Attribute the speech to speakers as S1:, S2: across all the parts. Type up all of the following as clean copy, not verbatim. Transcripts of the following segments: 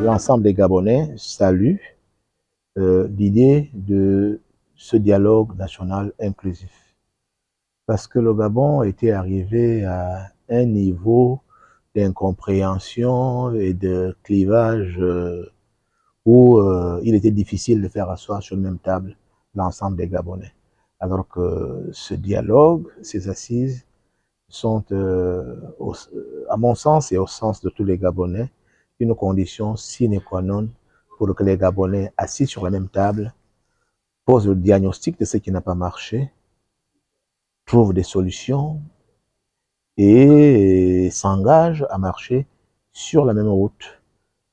S1: L'ensemble des Gabonais salue l'idée de ce dialogue national inclusif. Parce que le Gabon était arrivé à un niveau d'incompréhension et de clivage où il était difficile de faire asseoir sur la même table l'ensemble des Gabonais. Alors que ce dialogue, ces assises, sont, à mon sens et au sens de tous les Gabonais, une condition sine qua non pour que les Gabonais, assis sur la même table, posent le diagnostic de ce qui n'a pas marché, trouvent des solutions et s'engagent à marcher sur la même route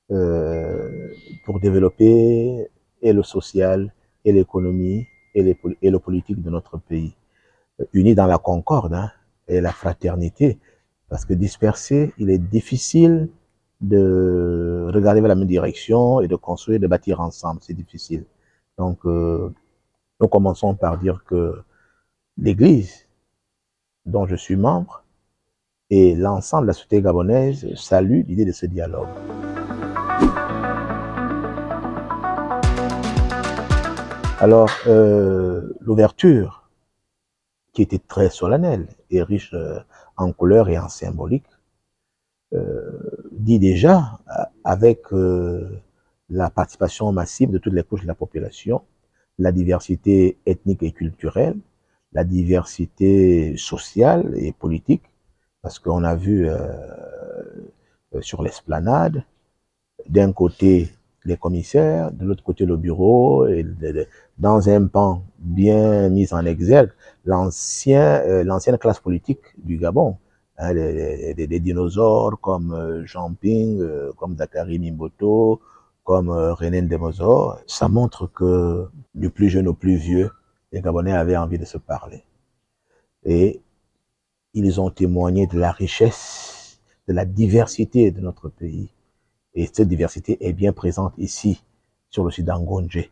S1: pour développer et le social, et l'économie, et le politique de notre pays. Unis dans la concorde et la fraternité, parce que dispersés, il est difficile de regarder vers la même direction et de construire, de bâtir ensemble. C'est difficile. Donc, nous commençons par dire que l'Église, dont je suis membre, et l'ensemble de la société gabonaise salue l'idée de ce dialogue. Alors, l'ouverture, qui était très solennelle et riche en couleurs et en symbolique, dit déjà, avec la participation massive de toutes les couches de la population, la diversité ethnique et culturelle, la diversité sociale et politique, parce qu'on a vu sur l'esplanade, d'un côté les commissaires, de l'autre côté le bureau, et dans un pan bien mis en exergue, l'ancienne classe politique du Gabon, hein, des dinosaures comme Jean Ping, comme Zakari Mimboto, comme René Ndemozor. Ça montre que du plus jeune au plus vieux, les Gabonais avaient envie de se parler. Et ils ont témoigné de la richesse, de la diversité de notre pays. Et cette diversité est bien présente ici, sur le sud d'Angondje.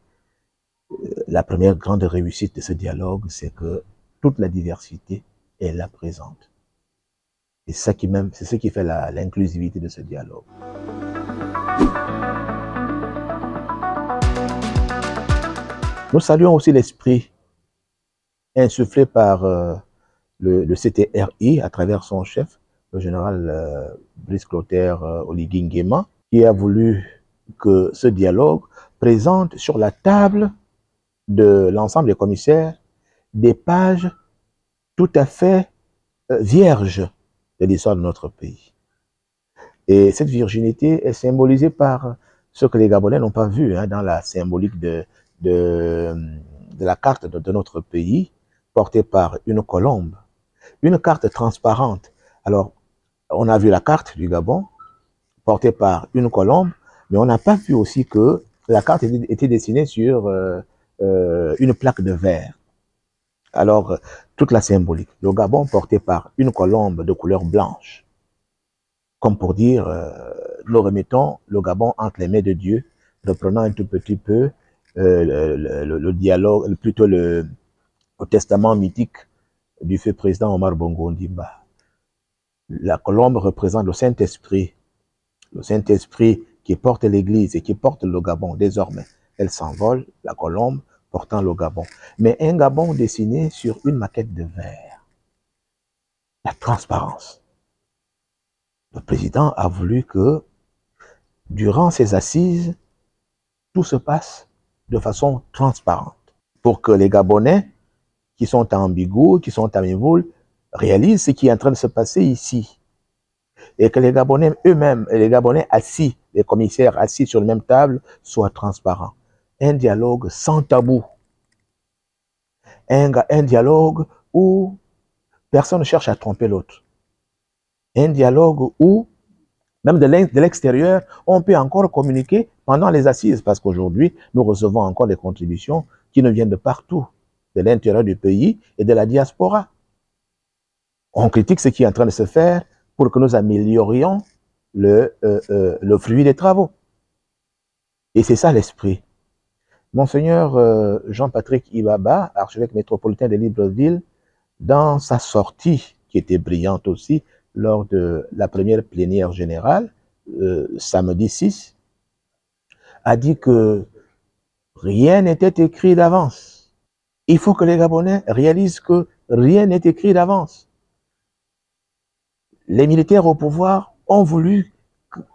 S1: La première grande réussite de ce dialogue, c'est que toute la diversité est là présente. Et c'est ce qui fait l'inclusivité de ce dialogue. Nous saluons aussi l'esprit insufflé par le CTRI à travers son chef, le général Brice Clotaire Oligui Nguema, qui a voulu que ce dialogue présente sur la table de l'ensemble des commissaires des pages tout à fait vierges de l'histoire de notre pays. Et cette virginité est symbolisée par ce que les Gabonais n'ont pas vu dans la symbolique de la carte de notre pays, portée par une colombe, une carte transparente. Alors, on a vu la carte du Gabon, portée par une colombe, mais on n'a pas vu aussi que la carte était dessinée sur une plaque de verre. Alors, toute la symbolique. Le Gabon porté par une colombe de couleur blanche, comme pour dire, nous remettons le Gabon entre les mains de Dieu, reprenant un tout petit peu le dialogue, plutôt le testament mythique du feu président Omar Bongo Ondimba. La colombe représente le Saint-Esprit qui porte l'Église et qui porte le Gabon désormais. Elle s'envole, la colombe, portant le Gabon. Mais un Gabon dessiné sur une maquette de verre. La transparence. Le président a voulu que, durant ces assises, tout se passe de façon transparente. Pour que les Gabonais, qui sont à Mbigou, qui sont à Mivoul, réalisent ce qui est en train de se passer ici. Et que les Gabonais eux-mêmes, les Gabonais assis, les commissaires assis sur la même table, soient transparents. Un dialogue sans tabou. Un dialogue où personne ne cherche à tromper l'autre. Un dialogue où, même de l'extérieur, on peut encore communiquer pendant les assises, parce qu'aujourd'hui, nous recevons encore des contributions qui nous viennent de partout, de l'intérieur du pays et de la diaspora. On critique ce qui est en train de se faire pour que nous améliorions le fruit des travaux. Et c'est ça l'esprit. Monseigneur Jean-Patrick Ibaba, archevêque métropolitain de Libreville, dans sa sortie, qui était brillante aussi, lors de la première plénière générale, samedi 6, a dit que rien n'était écrit d'avance. Il faut que les Gabonais réalisent que rien n'est écrit d'avance. Les militaires au pouvoir ont voulu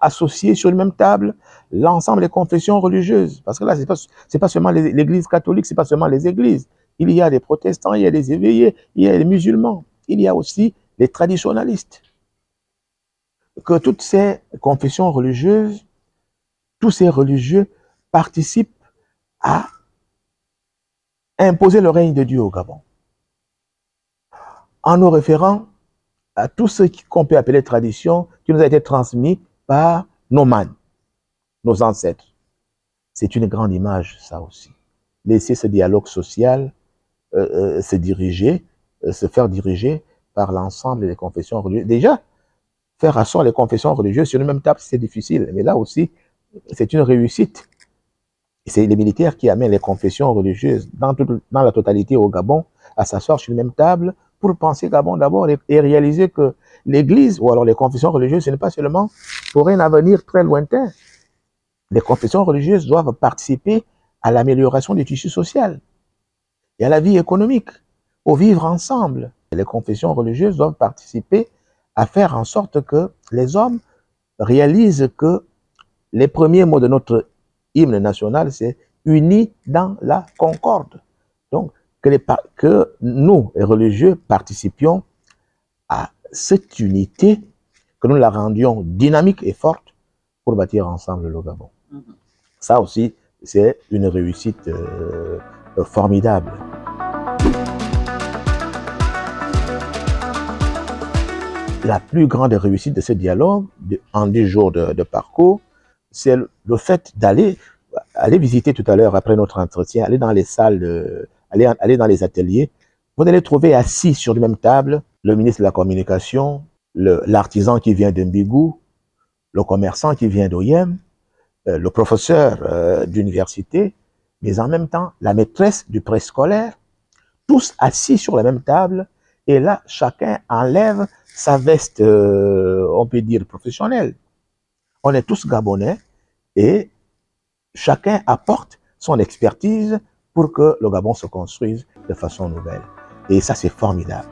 S1: associer sur une même table l'ensemble des confessions religieuses. Parce que là, c'est pas seulement l'église catholique, c'est pas seulement les églises. Il y a des protestants, il y a des éveillés, il y a les musulmans. Il y a aussi les traditionalistes. Que toutes ces confessions religieuses, tous ces religieux participent à imposer le règne de Dieu au Gabon. En nous référant à tout ce qu'on peut appeler tradition qui nous a été transmis par nos mânes, nos ancêtres. C'est une grande image, ça aussi. Laisser ce dialogue social se faire diriger par l'ensemble des confessions religieuses. Déjà, faire asseoir les confessions religieuses sur une même table, c'est difficile. Mais là aussi, c'est une réussite. C'est les militaires qui amènent les confessions religieuses dans la totalité au Gabon à s'asseoir sur une même table pour penser Gabon d'abord et réaliser que l'Église, ou alors les confessions religieuses, ce n'est pas seulement pour un avenir très lointain. Les confessions religieuses doivent participer à l'amélioration du tissu social et à la vie économique, au vivre ensemble. Les confessions religieuses doivent participer à faire en sorte que les hommes réalisent que les premiers mots de notre hymne national, c'est « unis dans la concorde ». Donc, que nous, les religieux, participions à cette unité, que nous la rendions dynamique et forte pour bâtir ensemble le Gabon. Ça aussi, c'est une réussite formidable. La plus grande réussite de ce dialogue, en 10 jours de parcours, c'est le fait d'aller visiter tout à l'heure, après notre entretien, aller dans les salles, aller dans les ateliers. Vous allez trouver assis sur la même table le ministre de la Communication, l'artisan qui vient de Mbigou, le commerçant qui vient d'Oyem, le professeur d'université, mais en même temps, la maîtresse du préscolaire, tous assis sur la même table, et là, chacun enlève sa veste, on peut dire, professionnelle. On est tous Gabonais, et chacun apporte son expertise pour que le Gabon se construise de façon nouvelle. Et ça, c'est formidable.